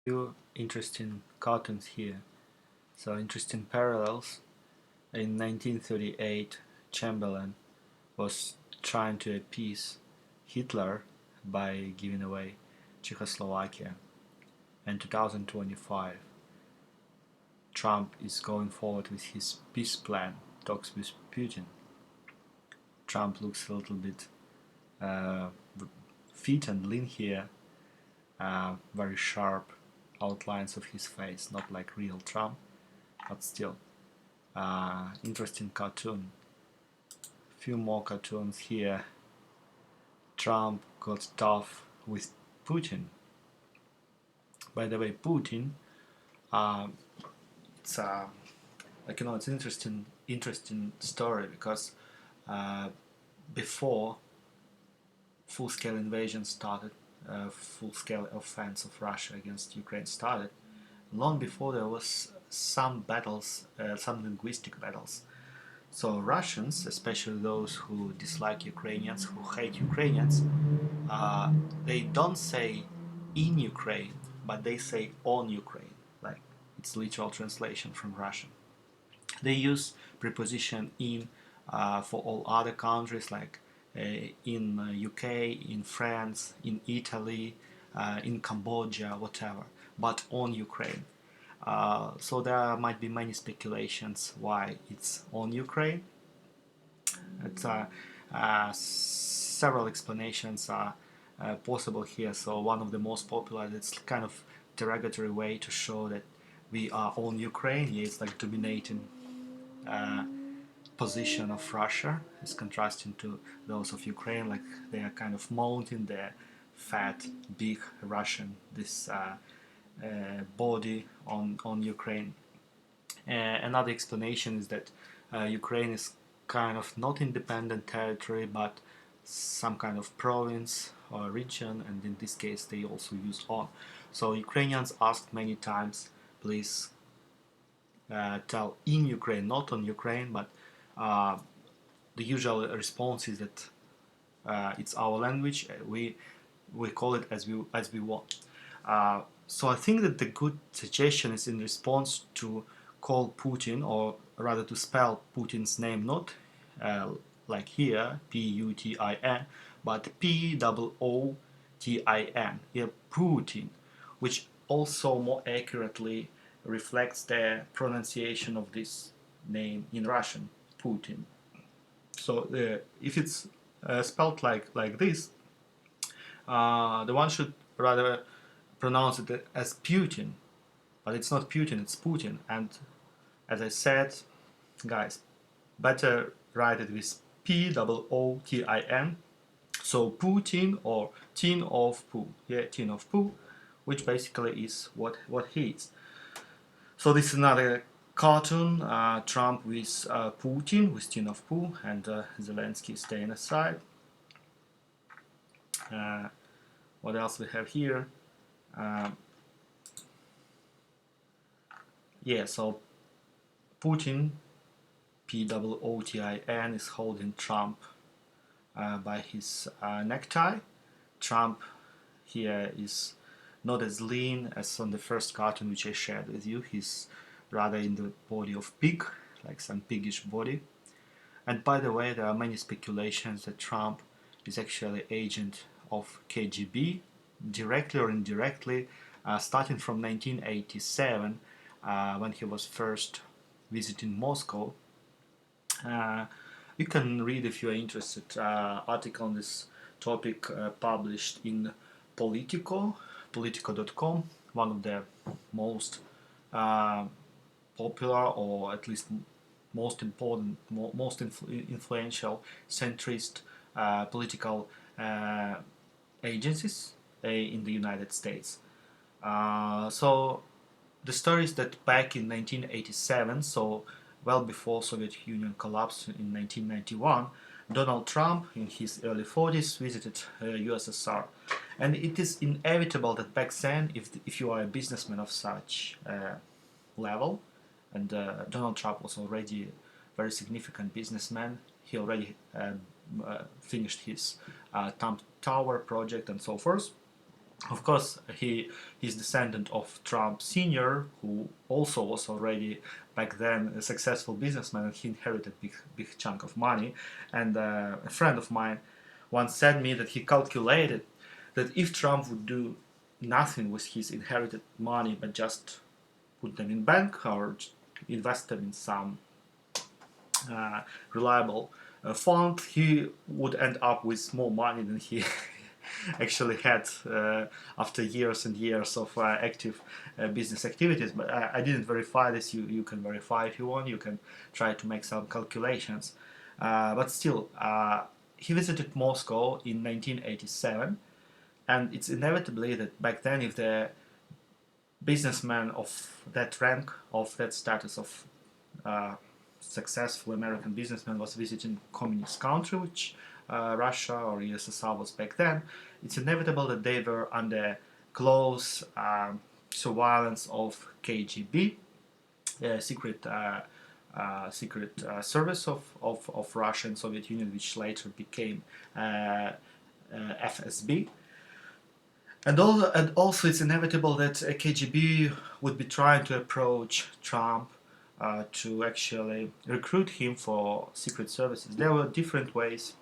Few interesting cartoons here. So interesting parallels. In 1938, Chamberlain was trying to appease Hitler by giving away Czechoslovakia. In 2025, Trump is going forward with his peace plan, talks with Putin. Trump looks a little bit uh, fit and lean here, very sharp outlines of his face, not like real Trump, but still. Interesting cartoon. Few more cartoons here. Trump got tough with Putin. By the way, Putin, uh, it's it's an interesting story because uh, before full-scale invasion started, full-scale offense of Russia against Ukraine started, long before there was some battles, some linguistic battles. So Russians, especially those who dislike Ukrainians, who hate Ukrainians, uh, they don't say in Ukraine, but they say on Ukraine, like it's literal translation from Russian. They use preposition in for all other countries, like in UK, in France, in Italy, in Cambodia, whatever, but on Ukraine. So there might be many speculations why it's on Ukraine. It's, several explanations are possible here. So one of the most popular, it's kind of derogatory way to show that we are on Ukraine. Yeah, it's like dominating uh, position of Russia is contrasting to those of Ukraine, like they are kind of mounting their fat, big Russian, this body on Ukraine. Another explanation is that Ukraine is kind of not independent territory, but some kind of province or region, and in this case they also use on. So Ukrainians asked many times, please tell in Ukraine, not on Ukraine, but uh, the usual response is that it's our language. We call it as we want. So I think that the good suggestion is in response to call Putin, or rather to spell Putin's name not uh, like here Putin, but Pootin, yeah, Putin, which also more accurately reflects the pronunciation of this name in Russian, Putin. So if it's spelled like this, the one should rather pronounce it as Putin, but it's not Putin, it's Putin. And as I said, guys, better write it with Pootin. So Putin or Tin of Poo, yeah, Tin of Poo, which basically is what he is. So this is another cartoon, Trump with Putin, with Tin of Poo, and Zelensky staying aside. Uh, what else we have here? Um, yeah, so Putin, Pootin, is holding Trump by his necktie. Trump here is not as lean as on the first cartoon which I shared with you. He's rather in the body of pig, like some piggish body. And by the way, there are many speculations that Trump is actually agent of KGB, directly or indirectly, starting from 1987, when he was first visiting Moscow. Uh, you can read, if you are interested, article on this topic published in Politico.com, one of the most uh, popular, or at least most important, most influential centrist political uh, agencies in the United States. So the story is that back in 1987, so well before Soviet Union collapsed in 1991, Donald Trump, in his early 40s, visited USSR. And it is inevitable that back then, if you are a businessman of such level, and Donald Trump was already a very significant businessman, he already finished his Trump Tower project and so forth. Of course, he's descendant of Trump Sr., who also was already back then a successful businessman, and he inherited big chunk of money. And a friend of mine once said me that he calculated that if Trump would do nothing with his inherited money but just put them in bank or invest them in some reliable fund, he would end up with more money than he actually had after years and years of active business activities. But I didn't verify this. You can verify if you want. You can try to make some calculations. But still, he visited Moscow in 1987, and it's inevitably that back then, if the businessman of that rank, of that status of successful American businessman was visiting communist country, which Russia or USSR was back then, it's inevitable that they were under close surveillance of KGB, secret service of Russia and Soviet Union, which later became FSB. And also it's inevitable that KGB would be trying to approach Trump to actually recruit him for secret services. There were different ways.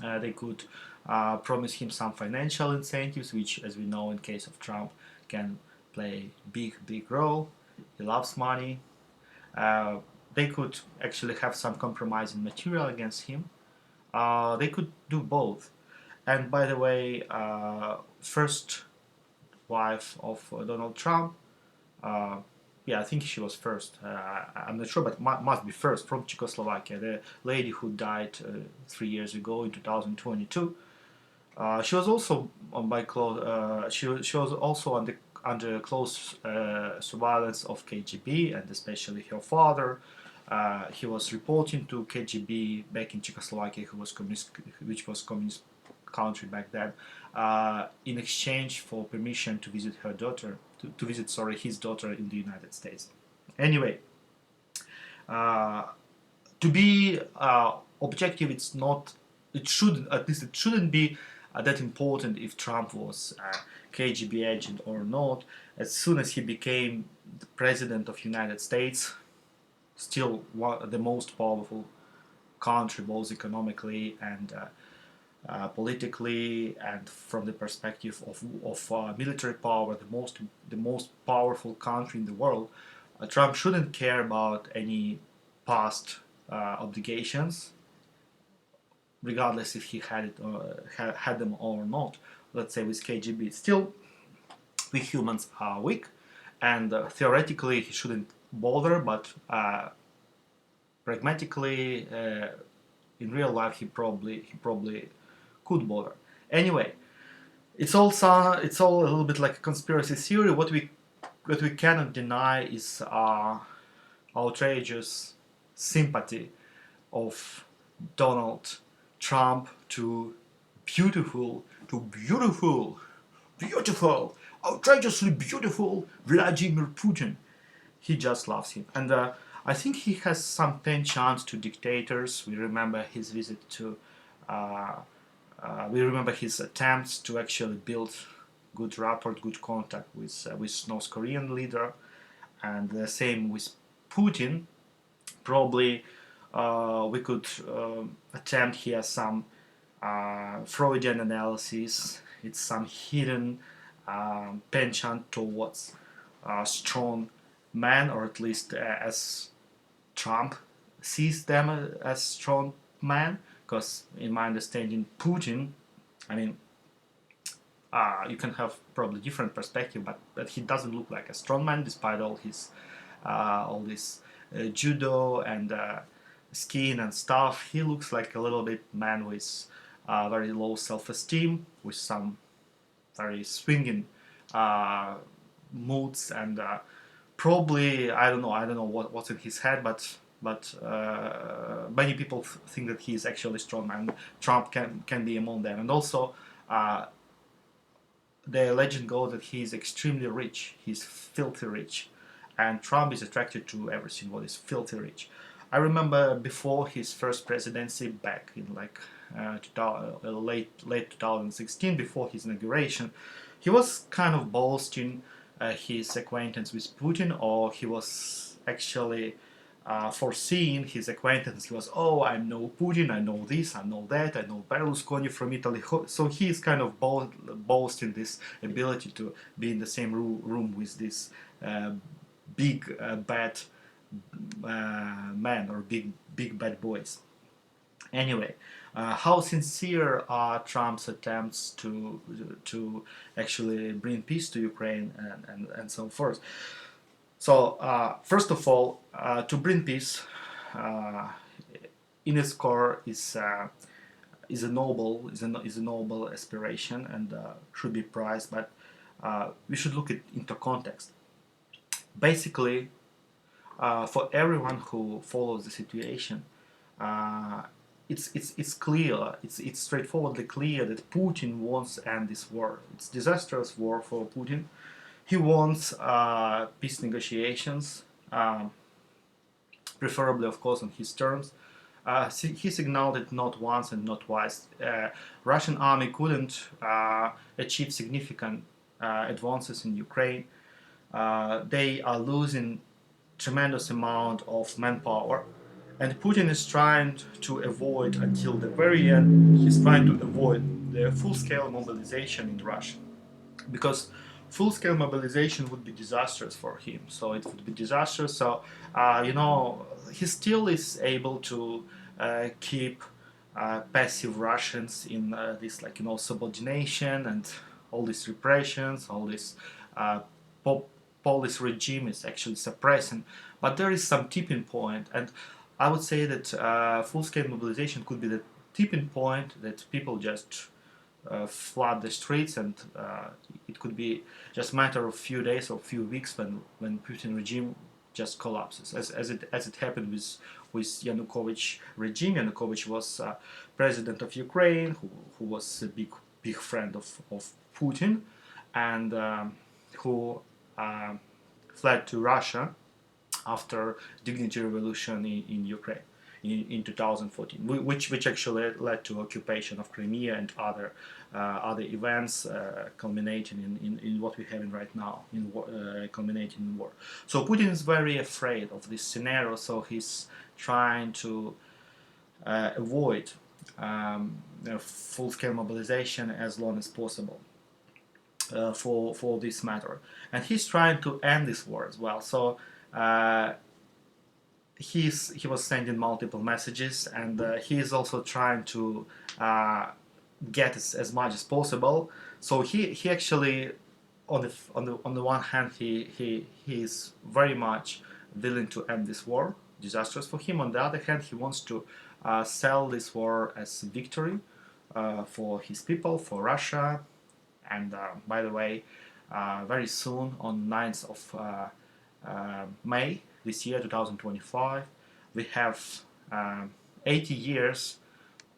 They could promise him some financial incentives, which, as we know, in case of Trump, can play big role. He loves money. They could actually have some compromising material against him. They could do both. And by the way, first wife of Donald Trump, yeah, I think she was first. I'm not sure, but must be first, from Czechoslovakia. The lady who died 3 years ago in 2022. She was also she was also under close surveillance of KGB, and especially her father. He was reporting to KGB back in Czechoslovakia, which was communist country back then, in exchange for permission to visit her daughter, to visit his daughter in the United States. Anyway, to be objective, it's not. It should, at least it shouldn't be that important if Trump was a KGB agent or not. As soon as he became the president of United States, still the most powerful country, both economically and politically, and from the perspective of military power, the most powerful country in the world, Trump shouldn't care about any past obligations, regardless if he had them or not. Let's say with KGB, still we humans are weak, and theoretically he shouldn't bother, but pragmatically, in real life, he probably could bother. Anyway, it's all a little bit like a conspiracy theory. What we cannot deny is our outrageous sympathy of Donald Trump to beautiful, outrageously beautiful Vladimir Putin. He just loves him, and I think he has some penchant to dictators. We remember his visit to. We remember his attempts to actually build good rapport, good contact with North Korean leader, and the same with Putin. Probably we could attempt here some Freudian analysis. It's some hidden penchant towards strong men, or at least as Trump sees them as strong men. Because in my understanding, Putin, I mean, you can have probably different perspective, but he doesn't look like a strong man despite all this judo and skiing and stuff. He looks like a little bit man with very low self-esteem, with some very swinging moods, and probably I don't know what's in his head, but many people think that he is actually strong, and Trump can be among them. And also, the legend goes that he is extremely rich. He's filthy rich, and Trump is attracted to everything what is filthy rich. I remember before his first presidency, back in like late 2016, before his inauguration, he was kind of boasting his acquaintance with Putin, or he was actually foreseeing his acquaintance. He was, oh, I know Putin, I know this, I know that, I know Berlusconi from Italy. So he is kind of boasting this ability to be in the same room with this big bad men, or big bad boys. Anyway, how sincere are Trump's attempts to actually bring peace to Ukraine, and so forth? So first of all, to bring peace, uh, in its core is a noble aspiration, and should be prized. But we should look at into context. Basically, for everyone who follows the situation, uh, it's clear, it's straightforwardly clear that Putin wants to end this war. It's disastrous war for Putin. He wants peace negotiations, preferably, of course, on his terms. He signaled it not once and not twice. Russian army couldn't achieve significant advances in Ukraine. They are losing tremendous amount of manpower, and Putin is trying to avoid, until the very end, he's trying to avoid the full-scale mobilization in Russia, because full-scale mobilization would be disastrous for him. So it would be disastrous. So he still is able to keep passive Russians in this, subordination, and all these repressions, all this uh, police regime is actually suppressing. But there is some tipping point, and I would say that full-scale mobilization could be the tipping point that people just flood the streets, and it could be just a matter of few days or few weeks when Putin regime just collapses, as it happened with Yanukovych regime. Yanukovych was president of Ukraine, who was a big friend of Putin, and who fled to Russia after Dignity Revolution in Ukraine in 2014, which actually led to occupation of Crimea and other events, culminating in what we're having right now, culminating in war. So Putin is very afraid of this scenario, so he's trying to avoid full-scale mobilization as long as possible. For this matter, and he's trying to end this war as well. So he was sending multiple messages, and he is also trying to get as much as possible. So he actually, on the one hand, he is very much willing to end this war, disastrous for him. On the other hand, he wants to sell this war as victory for his people, for Russia. And by the way, very soon, on 9th of May this year, 2025, we have 80 years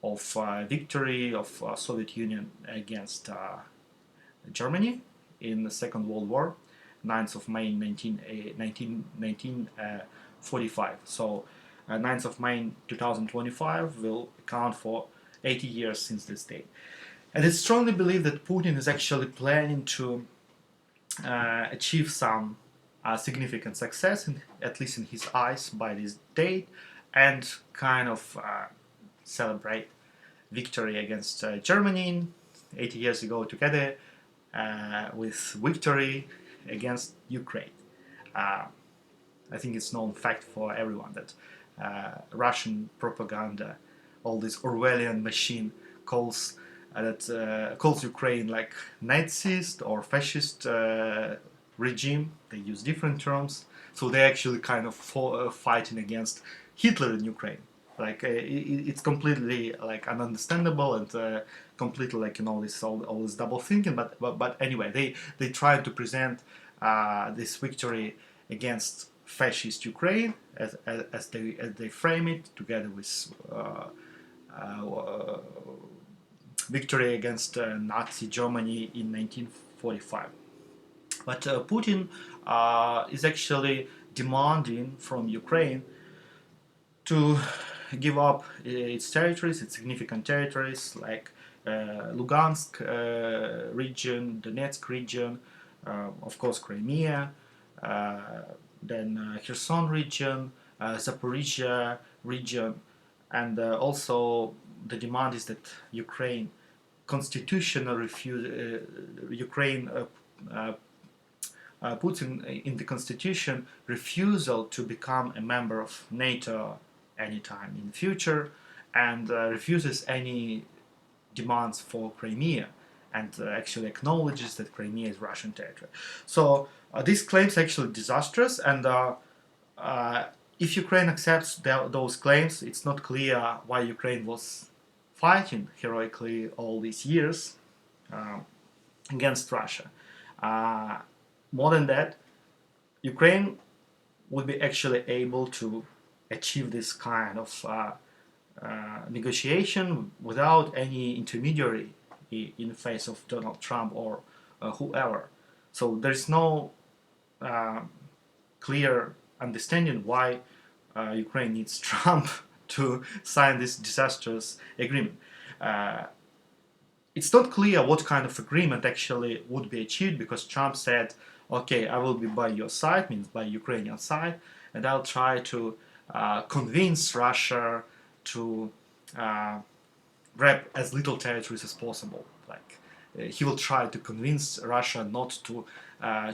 of victory of Soviet Union against Germany in the Second World War, 9th of May 1945. So 9th of May 2025 will account for 80 years since this date. And it's strongly believed that Putin is actually planning to achieve some significant success, at least in his eyes, by this date, and kind of celebrate victory against Germany 80 years ago, together with victory against Ukraine. I think it's known fact for everyone that Russian propaganda, all this Orwellian machine, calls Ukraine like Nazist or fascist regime. They use different terms, so they're actually kind of fighting against Hitler in Ukraine. Like it's completely like ununderstandable, and completely like all this double thinking. But anyway, they try to present this victory against fascist Ukraine as they frame it, together with victory against Nazi Germany in 1945. But Putin is actually demanding from Ukraine to give up its territories, its significant territories, like Lugansk region, Donetsk region, of course Crimea, then Kherson region, Zaporizhia region, and also the demand is that Ukraine constitutional Ukraine Putin in the constitution refusal to become a member of NATO anytime in the future, and refuses any demands for Crimea, and actually acknowledges that Crimea is Russian territory. So these claims are actually disastrous, and uh, if Ukraine accepts those claims, it's not clear why Ukraine was fighting heroically all these years uh, against Russia. Uh, More than that, Ukraine would be actually able to achieve this kind of negotiation without any intermediary in the face of Donald Trump or whoever. So there is no uh, clear understanding why Ukraine needs Trump to sign this disastrous agreement. Uh, it's not clear what kind of agreement actually would be achieved, because Trump said, okay, I will be by your side, means by Ukrainian side, and I'll try to convince Russia to grab as little territories as possible. Like he will try to convince Russia not to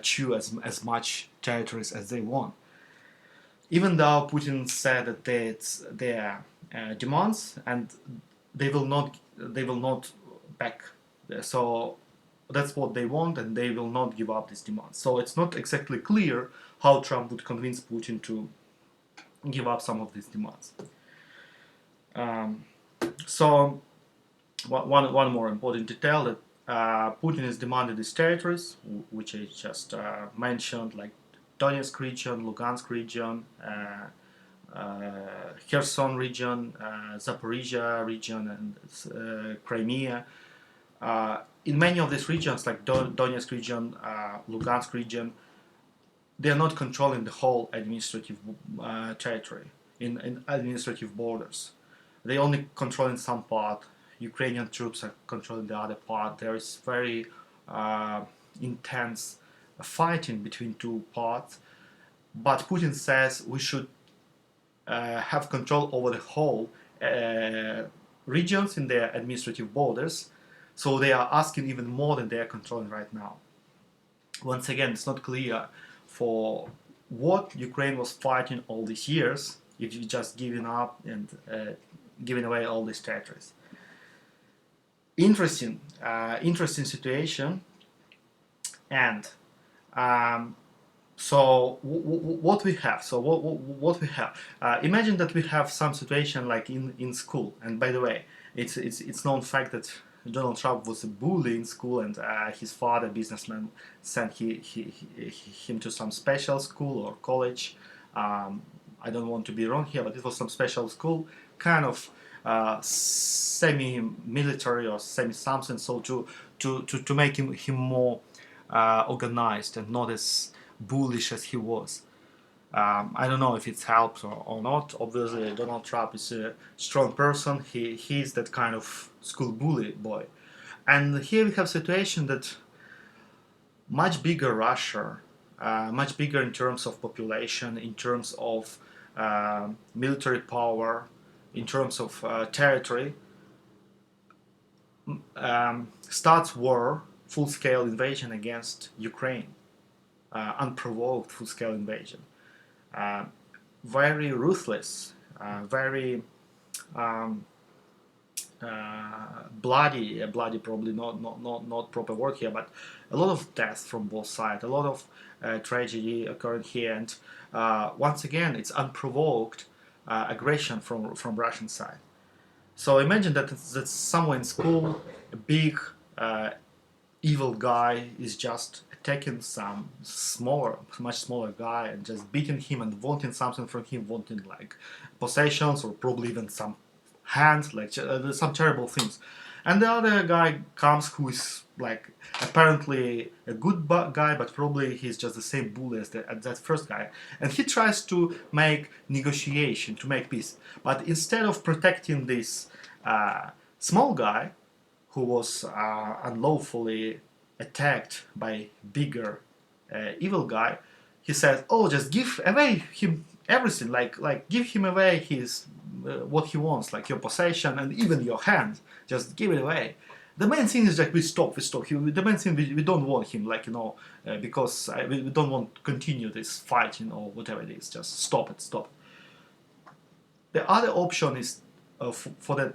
chew as much territories as they want. Even though Putin said that it's their demands, and they will not back. So that's what they want, and they will not give up these demands. So it's not exactly clear how Trump would convince Putin to give up some of these demands. So one more important detail, that Putin has demanded these territories, which I just mentioned, like Donetsk region, Lugansk region, Kherson region, Zaporizhia region, and Crimea. In many of these regions, like Donetsk region, Lugansk region, they are not controlling the whole administrative territory in administrative borders. They only controlling some part. Ukrainian troops are controlling the other part. There is very intense fighting between two parts. But Putin says we should have control over the whole regions in their administrative borders. So they are asking even more than they are controlling right now. Once again, it's not clear for what Ukraine was fighting all these years if you just giving up and giving away all these territories. Interesting situation. And so what we have? So what we have? Imagine that we have some situation like in school. And by the way, it's known fact that Donald Trump was a bully in school, and his father, businessman, sent him to some special school or college. I don't want to be wrong here, but it was some special school, kind of semi-military or semi-something, so to make him more organized and not as bullish as he was. I don't know if it helps or not. Obviously, Donald Trump is a strong person. He's that kind of school bully boy. And here we have a situation that much bigger Russia, much bigger in terms of population, in terms of military power, in terms of territory, starts war, full-scale invasion against Ukraine, unprovoked full-scale invasion. Very ruthless, very bloody probably not proper word here, but a lot of death from both sides, a lot of tragedy occurring here, and once again it's unprovoked aggression from Russian side. So imagine that somewhere in school a big evil guy is just attacking some much smaller guy and just beating him and wanting something from him, wanting like possessions or probably even some hands, like some terrible things. And the other guy comes who is like apparently a good guy, but probably he's just the same bully as that first guy. And he tries to make negotiation, to make peace. But instead of protecting this small guy, who was unlawfully attacked by bigger evil guy, he says, "Oh, just give away him everything, like give him away his what he wants, like your possession and even your hand. Just give it away." The main thing is that we stop. The main thing we don't want him, like because we don't want to continue this fighting or whatever it is. Just stop it, stop it. The other option is for that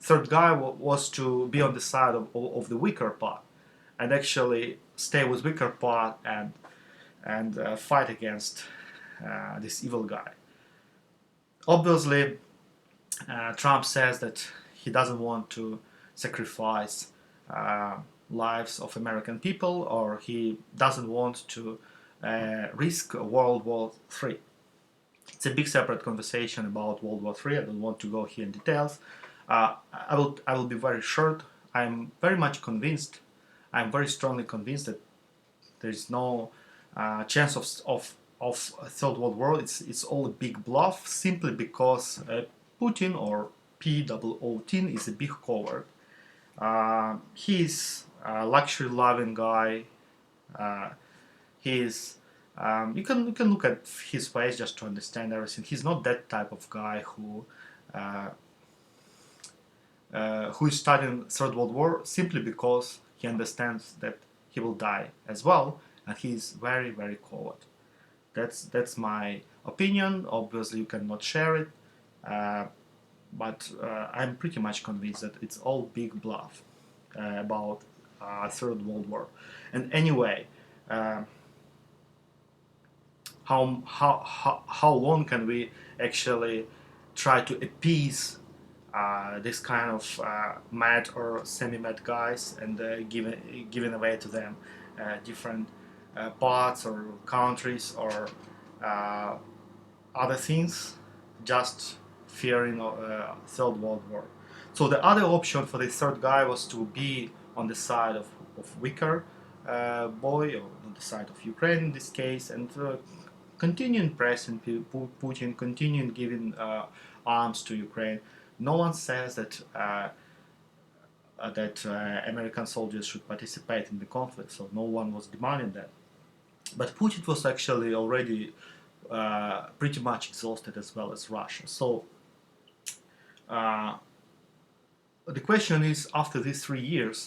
third guy was to be on the side of the weaker part and actually stay with weaker part and fight against this evil guy. Obviously, Trump says that he doesn't want to sacrifice lives of American people, or he doesn't want to risk World War III. It's a big separate conversation about World War III. I don't want to go here in details. I will be very short. I'm very much convinced. I'm very strongly convinced that there is no chance of a third world war. It's all a big bluff, simply because Putin, or Putin, is a big coward. He's a luxury-loving guy. He's you can look at his face just to understand everything. He's not that type of guy who is studying Third World War simply because he understands that he will die as well, and he's very, very coward. That's my opinion. Obviously, you cannot share it, but I'm pretty much convinced that it's all big bluff about Third World War. And anyway, how long can we actually try to appease this kind of mad or semi-mad guys and giving away to them different parts or countries or other things, just fearing Third World War. So the other option for the third guy was to be on the side of weaker boy, or on the side of Ukraine in this case, and continuing pressing Putin, continuing giving arms to Ukraine. No one says that American soldiers should participate in the conflict, so no one was demanding that. But Putin was actually already pretty much exhausted, as well as Russia. So the question is, after these 3 years,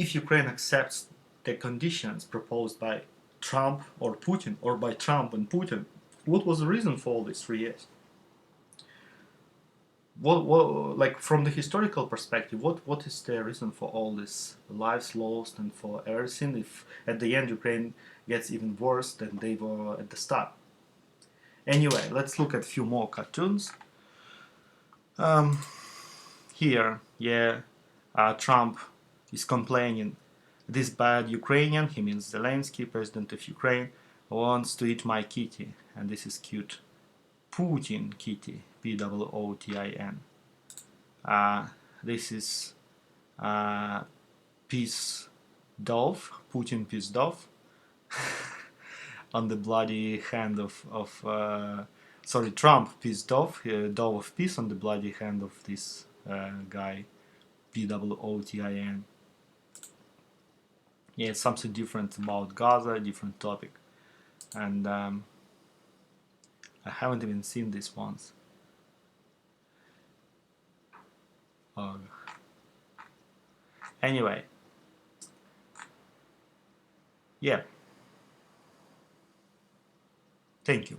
if Ukraine accepts the conditions proposed by Trump or Putin, or by Trump and Putin, what was the reason for all these 3 years? Like from the historical perspective, what is the reason for all these lives lost and for everything, if at the end Ukraine gets even worse than they were at the start? Anyway, let's look at a few more cartoons. Here, Trump is complaining, "This bad Ukrainian," he means Zelensky, president of Ukraine, "wants to eat my kitty," and this is cute. Putin kitty, Pootin. This is peace dove, Putin peace dove, on the bloody hand of Trump peace dove, dove of peace on the bloody hand of this guy, Pootin. Yeah, it's something different about Gaza, different topic, and I haven't even seen this once. Anyway, yeah. Thank you.